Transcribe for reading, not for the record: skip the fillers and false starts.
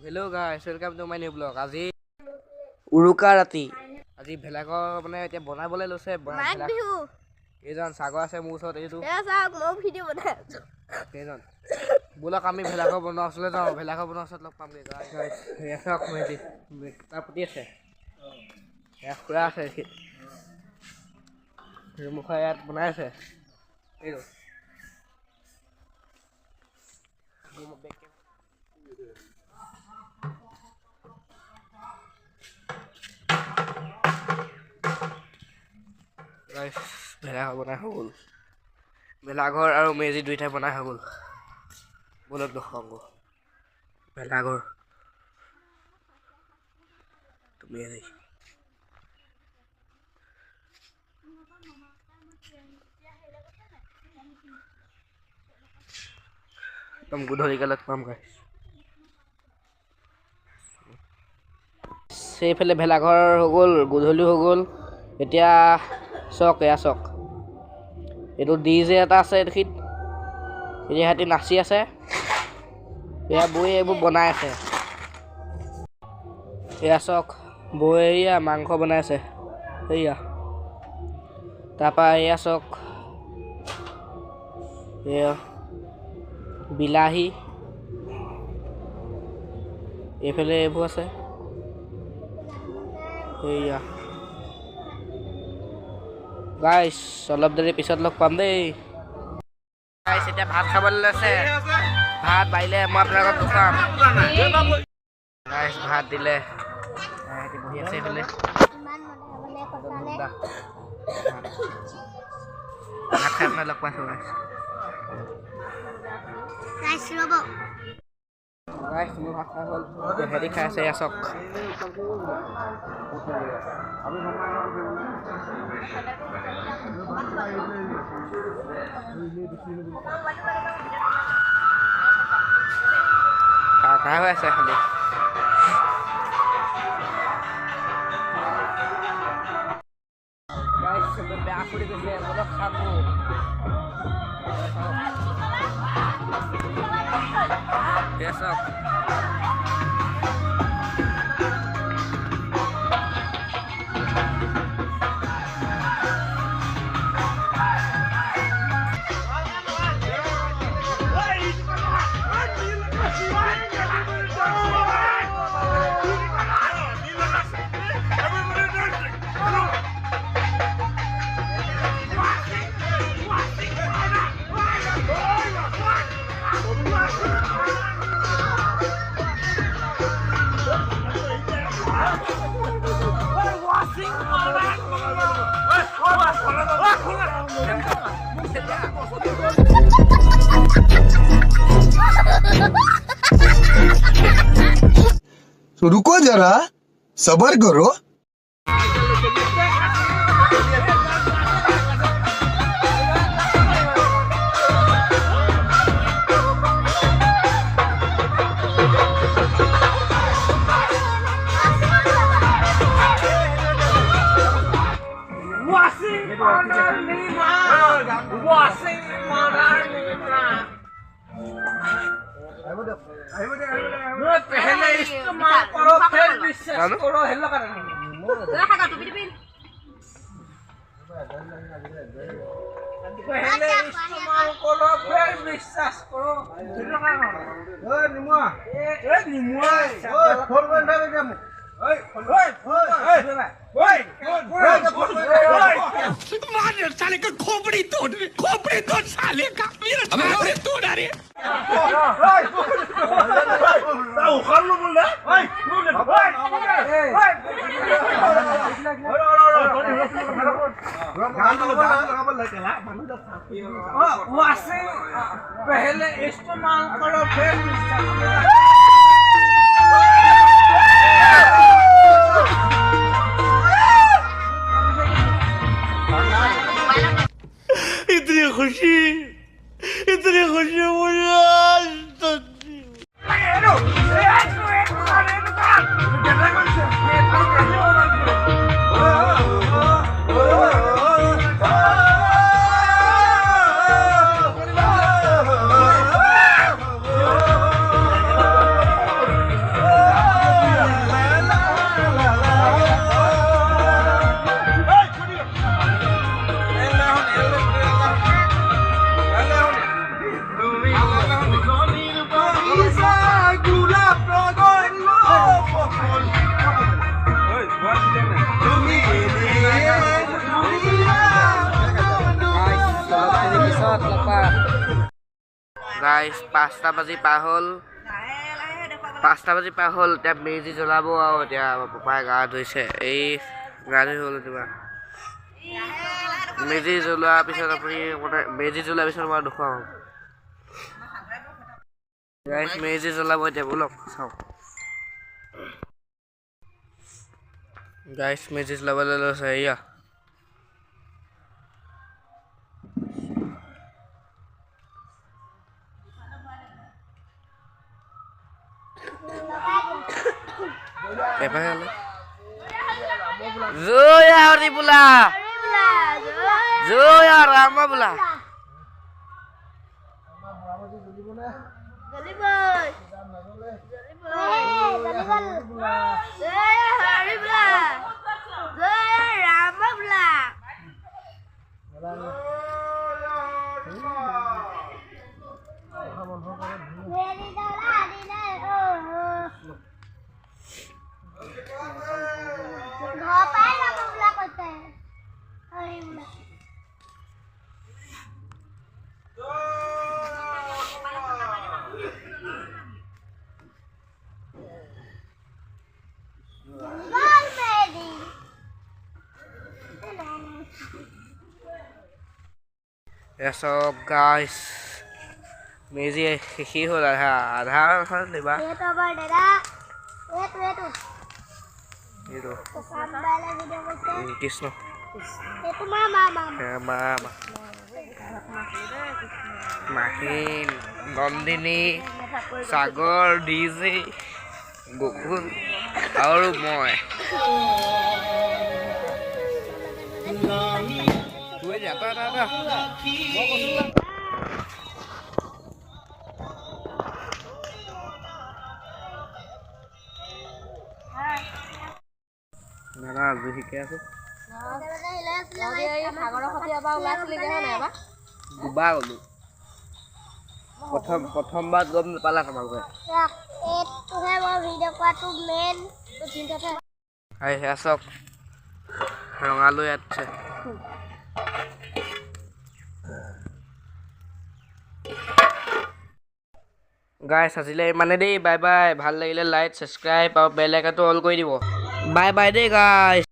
Hello guys, welcome to my new vlog. আজি উৰুকা ৰাতি আজি ভেলাঘৰ মানে এতিয়া বনাবলৈ লৈছে বিহু এইজন সাগৰ আছে মোৰ ওচৰত এইটো চাওক মই ভিডিও বনাই আছো এইজন বলক আমি ভেলাঘৰ বনোৱা আসলে যাও ভেলাঘৰ বনোৱা আসলে লগ পামগে গাইস চাওক মেজি তাৰ প্ৰতি আছে খুৰা আছে মুখা ইয়াত বনাই আছে এইটো guys ভেলাঘৰ বনাই হৈ গ'ল ভেলাঘৰ আৰু মেজি দুইটা বনাই হৈ গ'ল বলক দেখুৱাম ভেলাঘৰ তুমি মেজি একদম গধূলি কালত পাম গাইছ সেইফালে ভেলাঘৰ হৈ গ'ল গধূলি হৈ গ'ল এতিয়া চক এয়া চক এইটো ডিজে এটা আছে দেখিত এতিয়া হাতি নাচি আছে এয়া বৈ এইবোৰ বনাই আছে এয়া চক বৈ এয়া মাংস বনাই আছে এয়া তাৰপৰা এয়া চক এয়া বিলাহী এইফালে এইবোৰ আছে এয়া গাইস অলপ দেৰি পিছত লগ পাম দেই গাইস এতিয়া ভাত খাবলৈ লৈছে ভাত বাইলে মই আপোনালোকক দেখাম গাইস ভাত দিলে এহেতি বহি আছে এইফালে ভাত খাই আপোনাক লগ পাইছোঁ গাইস ৰ'ব গাইস মোৰ ভাত খাই হ'ল এহেতি খাই আছে এয়া চক খাই হৈ আছে খালি বেয়া কৰি গৈছে অলপ খাব চক तो रुको जरा सबर करो पहले इस्तेमाल करो फिर विश्वास करो हेलो कर पहले इस्तेमाल करो फिर विश्वास करो ओए निमुआ ए निमुआ ओए फोन बंद कर दे ओए ओए मार साले का खोपड़ी तोड़ साले का मेरा खोपड़ी तोड़ अरे tahu kan lu mulai hei washing पहले इस्तेमाल करो फिर इतनी खुशी मुझे গাইছ 5টা বাজি পাৰ হ'ল 5টা বাজি পাৰ হ'ল এতিয়া মেজি জ্বলাব আৰু এতিয়া পাপাই গা ধুইছে এই গা ধুই হ'ল কিবা মেজি জ্বলোৱাৰ পিছত আপুনি মেজি জ্বলোৱাৰ পিছত মই দেখুৱাম গাইছ মেজি জ্বলাব এতিয়া বলক চাওঁ গাইছ মেজি জ্বলাবলৈ লৈছে এয়া Zoya Haribula Zoya Ramabula Yes, up guys. Mezi he ho आधा लेबा ये तो बड़ डेरा ये तो काम वाला वीडियो करते कृष्ण ये तो मामा माहिन नंदिनी सागर डीजे गोकुल और मैं तू जाता दादा না আজি শিকে আছে সাগৰৰ সতি এবাৰ ওলাইছিলি গে নাই এবাৰ দুবাৰ গলো প্ৰথমবাৰ গম নাপালা তোমালোকে এইটোহে মই ভিডিঅ' কৰাটো মেইন চিন্তাতে আই আছক ৰঙালৈ আছে গাইছ আজিলে মানে দেই বাই বাই ভাল লাগিলে লাইক সাবস্ক্ৰাইব আৰু বেল আইকনটো অল কৰি দিব বাই বাই দেই গাইছ